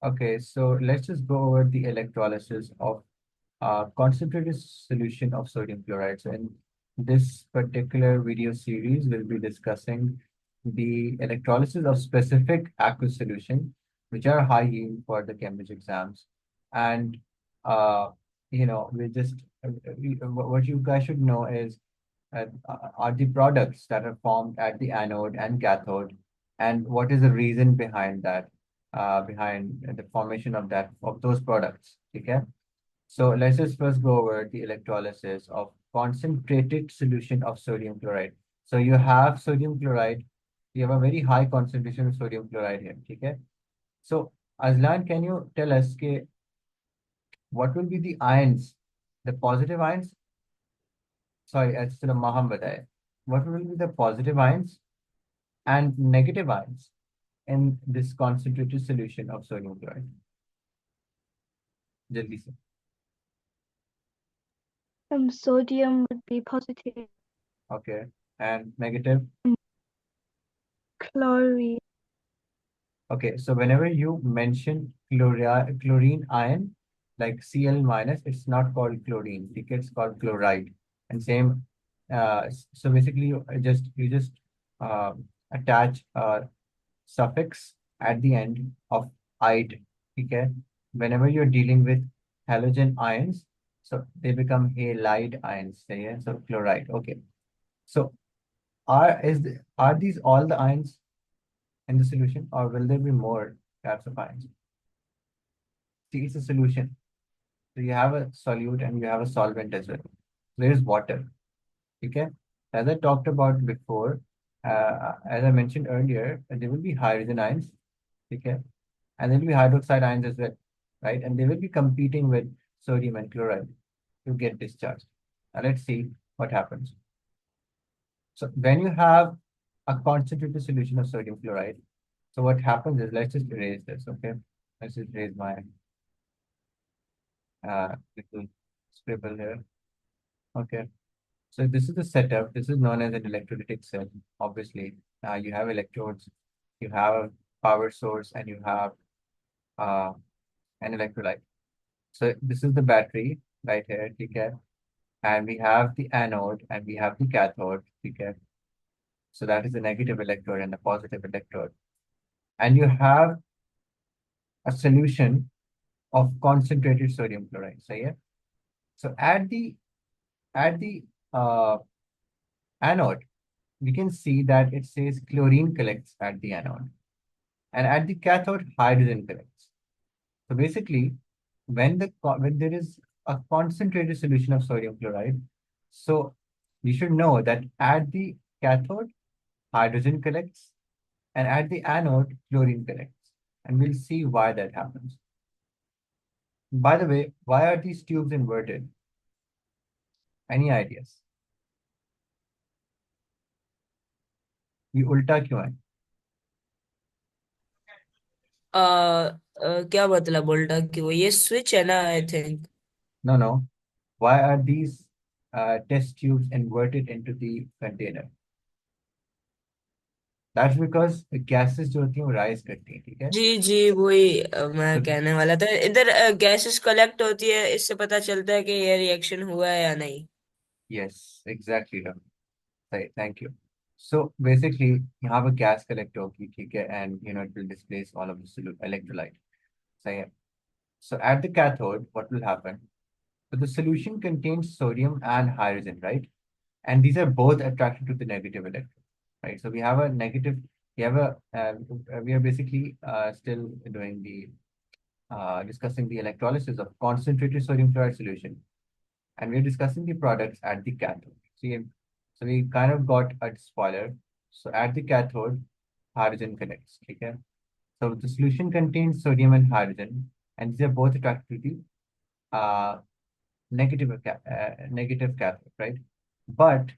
Okay, so let's just go over the electrolysis of concentrated solution of sodium chloride. So in this particular video series, we'll be discussing the electrolysis of specific aqueous solution, which are high yield for the Cambridge exams. And, uh, we just, what you guys should know is are the products that are formed at the anode and cathode, and what is the reason behind that, behind the formation of those products. Okay. So let's just first go over the electrolysis of concentrated solution of sodium chloride. So you have sodium chloride, you have a very high concentration of sodium chloride here. Okay. So Azlan, can you tell us what will be the ions, the positive ions? Sorry, it's the Mohammed. What will be the positive ions and negative ions in this concentrated solution of sodium chloride? Jaldi se. Sodium would be positive. Okay. And negative? Chlorine. Okay, so whenever you mention chlorine ion, like Cl minus, it's not called chlorine. It's called chloride. And same, so basically you just uh, attach a suffix at the end of ide. Okay, whenever you're dealing with halogen ions, so they become halide ions. Yeah? So chloride. Okay, so are these all the ions in the solution, or will there be more types of ions? See, it's a solution. So you have a solute and you have a solvent as well. There is water. Okay. As I talked about before, as I mentioned earlier, there will be hydrogen ions. Okay. And there will be hydroxide ions as well, right? And they will be competing with sodium and chloride to get discharged. Now let's see what happens. So when you have a concentrated solution of sodium chloride, so what happens is, let's just erase this, okay? Let's just erase my little scribble here. Okay. So this is the setup. This is known as an electrolytic cell. Obviously, you have electrodes, you have a power source, and you have uh, an electrolyte. So this is the battery right here, okay? And we have the anode and we have the cathode, okay? So that is a negative electrode and a positive electrode. And you have a solution of concentrated sodium chloride. So yeah. So at the uh, anode, we can see that it says chlorine collects at the anode, and at the cathode, hydrogen collects. So basically, when there is a concentrated solution of sodium chloride, so you should know that at the cathode, hydrogen collects, and at the anode, chlorine collects. And we'll see why that happens. By the way, why are these tubes inverted? Any ideas? ये उल्टा क्यों है? क्या मतलब उल्टा क्यों? ये switch है ना, I think. No, no. Why are these test tubes inverted into the container? That's because the gases जो होती हैं वो rise करती हैं, ठीक है? जी जी, वही So मैं कहने वाला था. इधर गैसेस कलेक्ट होती है, इससे पता चलता है कि ये रिएक्शन हुआ है या नहीं. yes, exactly. Right, thank you. So basically, यहाँ पर gas collect होगी, ठीक है, and it will displace all of the electrolyte. So yeah. So at the cathode, what will happen? So the solution contains sodium and hydrogen, right? And these are both attracted to the negative electron, right? So we have a negative, we are basically still doing discussing the electrolysis of concentrated sodium chloride solution, and we're discussing the products at the cathode. See, so we kind of got a spoiler. So at the cathode, hydrogen connects, okay? So the solution contains sodium and hydrogen, and these are both attracted to the negative cathode, right? But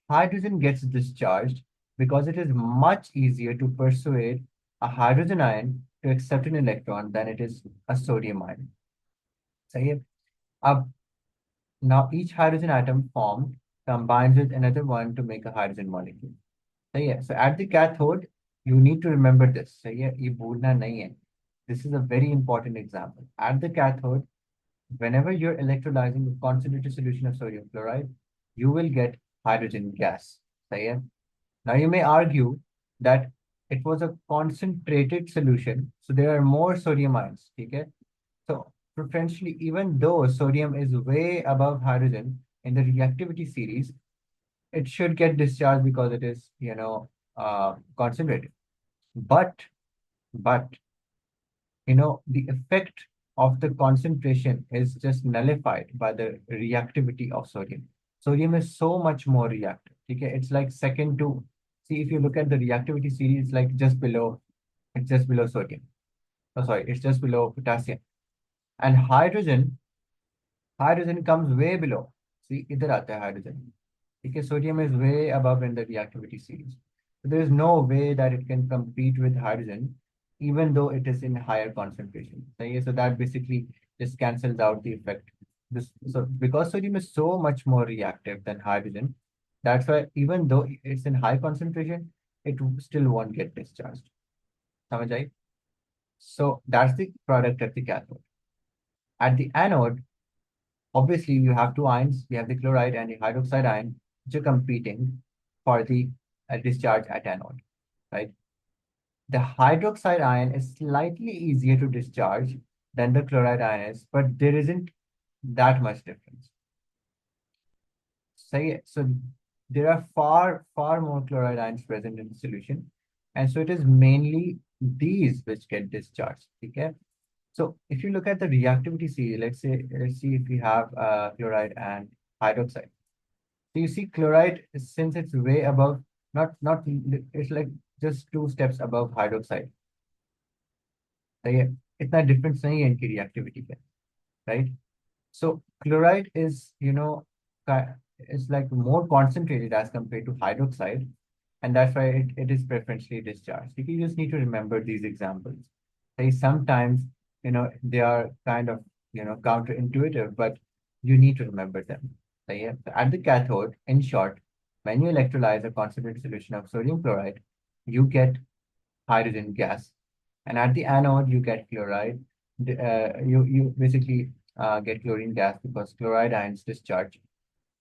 hydrogen gets discharged because it is much easier to persuade a hydrogen ion to accept an electron than it is a sodium ion. So here, now each hydrogen atom formed combines with another one to make a hydrogen molecule. So yeah, so at the cathode, you need to remember this. So yeah, ये भूलना नहीं है. This is a very important example. At the cathode, whenever you're electrolyzing a concentrated solution of sodium chloride, you will get hydrogen gas. सही है? Now you may argue that it was a concentrated solution, so there are more sodium ions. Okay? So preferentially, even though sodium is way above hydrogen in the reactivity series, it should get discharged because it is, concentrated. But the effect of the concentration is just nullified by the reactivity of sodium. Sodium is so much more reactive. Okay, it's like second to, see, if you look at the reactivity series, it's like it's just below sodium. Oh, sorry, it's just below potassium. And hydrogen comes way below. See, इधर आता है hydrogen. Okay, sodium is way above in the reactivity series. So there is no way that it can compete with hydrogen, even though it is in higher concentration. So that basically just cancels out the effect. So because sodium is so much more reactive than hydrogen, that's why even though it's in high concentration, it still won't get discharged. समझ आई? So that's the product of the cathode. At the anode, obviously, you have two ions. We have the chloride and the hydroxide ion, which are competing for the discharge at anode, right? The hydroxide ion is slightly easier to discharge than the chloride ion is, but there isn't that much difference. So there are far more chloride ions present in the solution, and so it is mainly these which get discharged. Okay. So if you look at the reactivity series, let's see if we have chloride and hydroxide. So you see chloride, since it's way above, not it's like just two steps above hydroxide. So yeah, इतना difference नहीं है इनकी reactivity पे, right? So chloride is, it's like more concentrated as compared to hydroxide, and that's why it is preferentially discharged. You just need to remember these examples. Sometimes, they are kind of, counterintuitive, but you need to remember them. So at the cathode, in short, when you electrolyze a concentrated solution of sodium chloride, you get hydrogen gas. And at the anode, you get chloride. You basically get chlorine gas because chloride ions discharge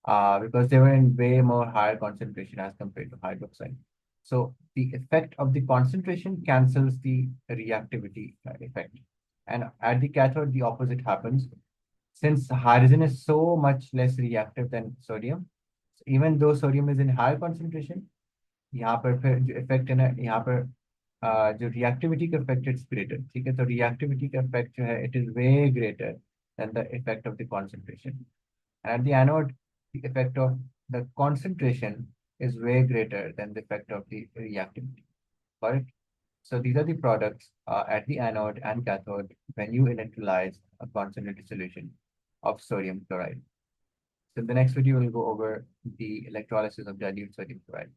because they were in way more higher concentration as compared to hydroxide. So the effect of the concentration cancels the reactivity effect. And at the cathode, the opposite happens. Since hydrogen is so much less reactive than sodium, so even though sodium is in higher concentration, यहाँ पर फिर जो effect है ना, यहाँ पर जो reactivity का इफेक्ट इट्स ग्रेटर. ठीक है, तो रिएक्टिविटी का इफेक्ट जो है it is way greater than the effect of the concentration. And at the anode, the effect of the concentration is way greater than the effect of the reactivity. Got it? So these are the products at the anode and cathode when you electrolyze a concentrated solution of sodium chloride. So in the next video, we'll go over the electrolysis of dilute sodium chloride.